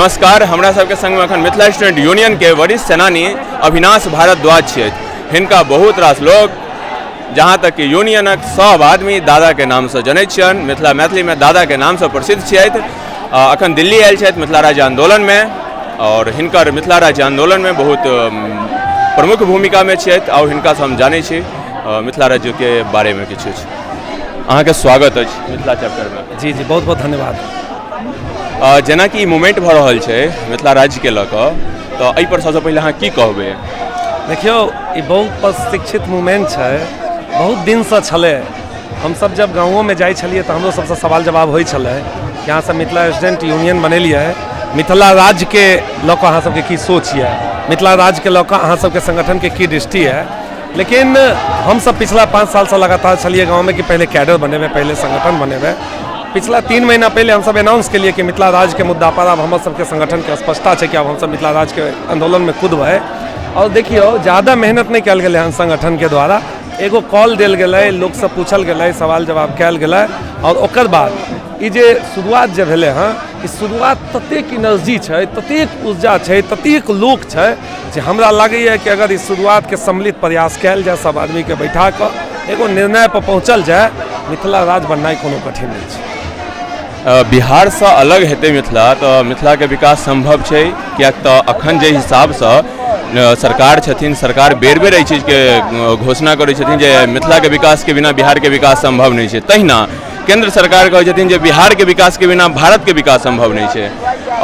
नमस्कार, हमरा सबके संग में अखन मिथिला स्टूडेंट यूनियन के वरिष्ठ सेनानी अविनाश भारद्वाज छथि। हिनका बहुत रास लोग जहाँ तक कि यूनियनक सब आदमी दादा के नाम से जनैत छियनि। मैथिली में दादा के नाम से प्रसिद्ध छथि। अखन दिल्ली आयल छथि मिथिला राज्य आंदोलन में और हिनकर मिथिला राज्य आंदोलन में बहुत प्रमुख भूमिका में छथि और हिनका से हम जानै छी मिथिला राज्य के बारे में किछु। अहाँ के स्वागत अछि मिथिला चैप्टर में। जी जी, बहुत बहुत धन्यवाद। जेना कि मूवमेंट भ रहल छै मिथिला राज्य के लऽ कऽ, तो एहि पर सबसे पहले अहाँ की कहबै? देखियो, ई बहुत प्रशिक्षित मूवमेंट छै, बहुत दिन से छलै। हम सब जब गाँवों में जाइ छलिए तो हमरो सबसे सवाल जवाब होइ छलै कि अहाँ सब मिथिला स्टूडेंट यूनियन बनेलिए, मिथिला राज्य के लऽ कऽ अहाँ सबके की सोच है, मिथिला राज्य के लऽ कऽ अहाँ सबके संगठन के की दृष्टि है। लेकिन हम सब पिछला 5 साल से लगातार चलिए गाँव में कि पहले कैडर बनेबे, पहले संगठन बनेबे। पिछला 3 महीना पहले हम सब अनाउंस के लिए कि मिथिला राज्य के मुद्दा पर अब हम सबके संगठन के स्पष्टता है कि अब हम सब मिथिला राज्य के आंदोलन में कूदबै। और देखियो, ज़्यादा मेहनत नहीं कल गए संगठन के द्वारा, एगो कॉल दिल गए, लोग से पूछल गए, सवाल जवाब कल गए और ओकर बाद ई जे शुरुआत जे भेले हाँ, ई शुरुआत ततेक एनर्जी है, ततेक ऊर्जा है, ततेक लोक है जे हमरा लगैए कि अगर इस शुरुआत के सम्मिलित प्रयास कल जाए, सब आदमी के बैठा कर एगो निर्णय पर पहुँचल जाए, मिथिला राज्य बननाइ कोनो कठिन नहीं है। बिहार से अलग हेतै मिथिला तो मिथिला के विकास संभव है, क्या तो अखन जे हिसाब से सरकार छथिन, सरकार बेर बेर एहि चीज के घोषणा करै छथिन जे मिथिला के विकास के बिना बिहार के विकास संभव नहीं है। तहिना केंद्र सरकार कहै छथिन जे बिहार के विकास के बिना भारत के विकास संभव नहीं है।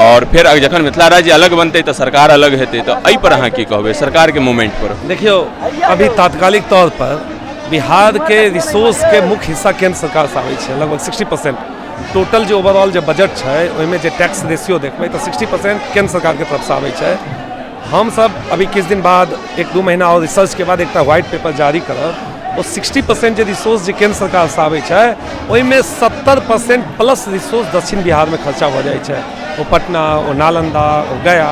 और फिर जखन मिथिला राज्य अलग बनते तो सरकार अलग हेतै, तो एहि पर अहाँ की कहबै सरकार के मूवमेंट पर? देखियो, अभी तात्कालिक तौर पर बिहार के रिसोर्स के मुख्य हिस्सा केंद्र सरकार से आबै छै, लगभग 60%। टोटल जो ओवरऑल जो बजट है ओहिमे जे टैक्स रेशियो देखबै तो 60% केंद्र सरकार के तरफ से आबै छै। हम सब अभी किछु दिन बाद 1-2 महीना और रिसर्च के बाद एक व्हाइट पेपर जारी करब। वो 60% जो रिसोर्स जो केंद्र सरकार से आबै छै ओहिमे 70% प्लस रिसोर्स दक्षिण बिहार में खर्चा हो जाए छै। वो पटना, वो नालंदा, वो गया।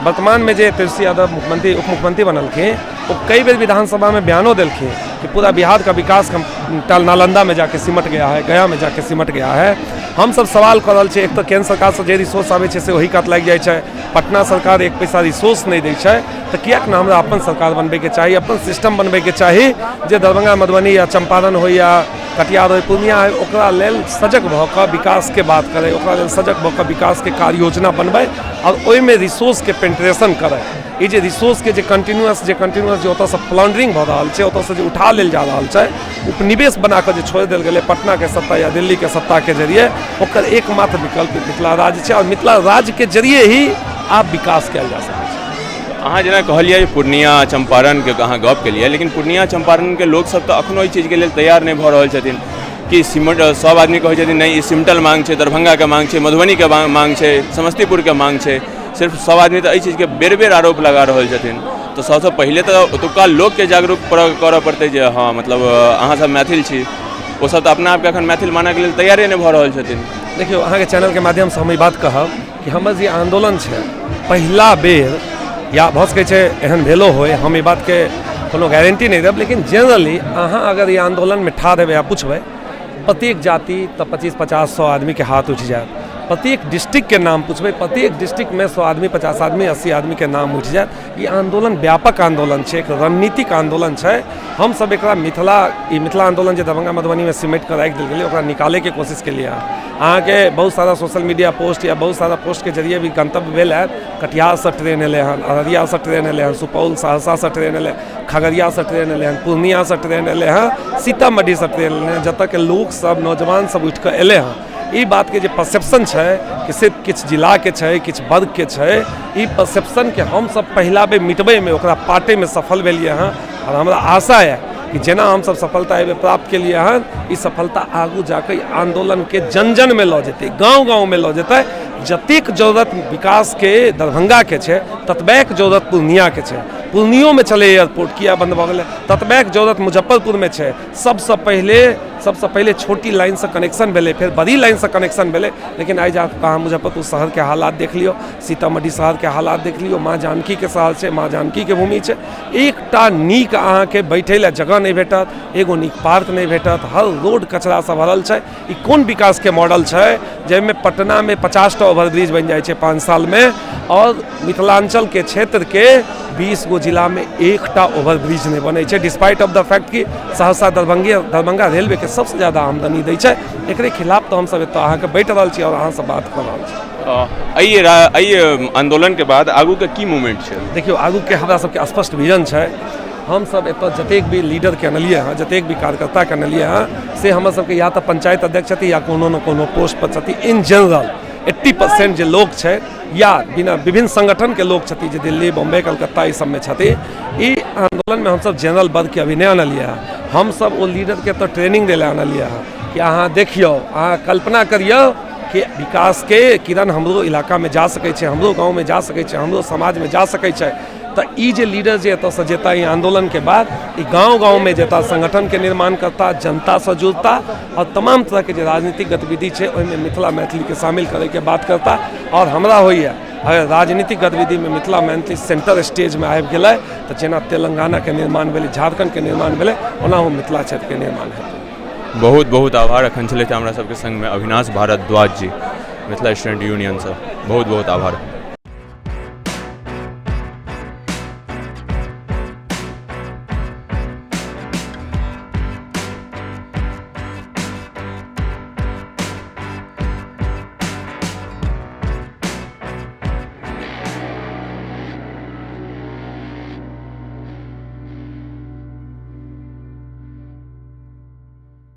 वर्तमान में जो तेजस्वी यादव मुख्यमंत्री उप मुख्यमंत्री बनलखिन, वो कई बेर विधानसभा में बयानों दिलखिन कि पूरा बिहार का विकास नालंदा में जाके सिमट गया है, गया में जाके सिमट गया है। हम सब सवाल कर रहे, एक तो केंद्र सरकार से जो रिसोर्स आवे से वही काट लग जाए, पटना सरकार 1 पैसा रिसोर्स नहीं दै छै, तो कियाक ना हमरा अपन सरकार बनबे के चाहिए, अपन सिस्टम बनबे के चाहिए जे दरभंगा, मधुबनी या चंपारण हो या कटिहार हो, पूर्णिया है, ओकरा लेल सजग भऽ कऽ विकास के बात करे, ओकरा लेल सजग भऽ कऽ विकास के कार्य योजना बनबै और ओहिमे रिसोर्स के पेंट्रेशन करे। ये जे रिसोर्स के जे कंटिन्यूअस जो ओतऽ से प्लॉन्ड्रिंग भऽ रहल छै, ओतऽ से जे उठा लेल जा रहल छै, उपनिवेश बना कऽ जे छोड़ देल गेलै पटना के सत्ता या दिल्ली के सत्ता के जरिए, ओकर एकमात्र विकल्प मिथिला राज्य छै और मिथिला राज्य के जरिए ही आप विकास कयल जा सकै छै। अहाँ जेना कहलिए पूर्णिया चंपारण के अहाँ गप केलिए, लेकिन पूर्णिया चंपारण के लोग सब तो अखनो ई चीज के लेल तैयार नहीं भऽ रहल छथिन कि सिमट। सब आदमी कहै छथिन नहीं, ई सिमटल मांग छै, दरभंगा के मांग छै, मधुबनी के मांग छै, समस्तीपुर के मांग छै। सिर्फ सब आदमी तो एहि चीज के बेर बेर आरोप लगा रहल छथिन। तो सबसे पहले तो ओतुका लोग के जागरूक करऽ पड़तै जे हाँ मतलब अहाँ सब मैथिल छी, वो सब तो अपना आप के अखन मैथिल मानऽ के लेल तैयारे नहीं भऽ रहल छथिन। देखियो, अहाँ के चैनल के माध्यम से हम ई बात कहब कि हमर जे आंदोलन छै पहला बेर या भऽ सकै छै एहन भेलो होय, हम ई बात के कोनो गारंटी नहीं देब, लेकिन जनरली अहाँ अगर ये आंदोलन में ठाढ़ हेबै या पूछबै प्रत्येक जाति तो 25-50-100 आदमी के हाथ उठ जाए। प्रत्येक डिस्ट्रिक्ट के नाम पूछबै, प्रत्येक डिस्ट्रिक्ट में 100 आदमी, 50 आदमी, 80 आदमी के नाम उठ जाए। ये आंदोलन व्यापक आंदोलन है, एक रणनीतिक आंदोलन है। हम सब एक मिथिला आंदोलन जो दरभंगा मधुबनी में सिमट कर राखि दिल गेलै, ओकरा निकाले के कोशिश के लिए अहाँ के बहुत सारा सोशल मीडिया पोस्ट या बहुत सारा पोस्ट के जरिए भी गंतव्य भेल है। कटिहार से ट्रेन एले हन, अररिया से ट्रेन एले हन, सुपौल सहरसा से ट्रेन एले, खगड़िया से ट्रेन एले हन, पूर्णिया से ट्रेन एले हन, सीतामढ़ी से ट्रेन एले हन, जतऽ के लोग सब नौजवान सब उठ कर एले हन। ई बात के जो परसेप्शन है कि सिर्फ किछु जिला के है, किछु वर्ग के है, ई परसेप्शन के हम सब पहला बेर मिटबै में, ओकरा पाटे में सफल भेलिए हैं। और हमरा आशा है कि जेना हम सब सफलता एबे प्राप्त केलिए हन, ई सफलता आगू जाके आंदोलन के जन जन में लऽ जेतै, गाँव गाँव में लऽ जेतै। जतेक जरूरत विकास के दरभंगा के छै, ततबैक जरूरत पूर्णिया के छै। पूर्णियो में चले एयरपोर्ट किया बंद भऽ गेलै, ततबे के जरूरत मुजफ्फरपुर में छै। सबसे पहले छोटी लाइन से कनेक्शन भेलै, फिर बड़ी लाइन से कनेक्शन भेलै, लेकिन आज आप कहाँ मुजफ्फरपुर शहर के हालात देख लियो, सीतामढ़ी शहर के हालात देख लियो, माँ जानकी के शहर छै, माँ जानकी के भूमि छै। एकटा नीक अहाँ के बैठे ला जगह नहीं भेटत, एगो नीक पार्क नहीं भेटत, हर रोड कचरा से भरल छै। ई कोन विकास के मॉडल छै जैमे पटना में 50टा ओवरब्रिज बन जाए 5 साल में, और मिथिलांचल के क्षेत्र के 20 गो जिला में एकटा ओवरब्रिज नहीं बने छै, डिस्पाइट ऑफ द फैक्ट कि सहरसा दरभंगा रेलवे के सबसे ज़्यादा आमदनी दै छै। एकरे खिलाफ तो हम सब एतऽ अहाँके बैठ रहल छी और अहाँ से बात कर रहल छी। एहि आंदोलन के बाद आगू के की मूवमेंट छै? देखियो आगू के हमरा सबके स्पष्ट विजन छै। हम सब एतऽ जतेक भी लीडर के अनलिए हैं, जतेक भी कार्यकर्ता के अनलिए हैं, से हमर सबके या तो पंचायत अध्यक्ष छथि या कोनो न कोनो पोस्ट पर छथि। इन जनरल 80% जे लोग छै या बिना विभिन्न संगठन के लोग छथि जे दिल्ली, बॉम्बे, कलकत्ता ई सब में छथि। ई आंदोलन में हम सब जनरल वर्ग के अभिनय अनलिए हैं। हम सब वो लीडर के तो ट्रेनिंग दिला अनलिए हैं कि अहाँ देखियो, अहाँ कल्पना करियो कि विकास के किरण हमरो इलाका में जा सकै छै, हमरो गाँव में जा सकै छै, हमरो समाज में जा सकै छै। तो ई जे लीडर जे एतऽ से जेता ई आंदोलन के बाद ई गाँव में जेता, संगठन के निर्माण करता, जनता से जुड़ता और तमाम तरह के जे राजनीतिक गतिविधि है ओहिमे मिथिला मैथिली के शामिल करे के बात करता। और हमरा होइए अगर राजनीतिक गतिविधि में मिथिला मैथिली सेंटर स्टेज में आबि गेलै तो जेना तेलंगाना के निर्माण भेलै, झारखंड के निर्माण भेलै, ओनाहु मिथिला क्षेत्र के निर्माण हेतै। बहुत बहुत आभार। अखन छलथि हमरा सबके संग में अविनाश भारद्वाज जी, मिथिला स्टूडेंट यूनियन से। बहुत बहुत आभार।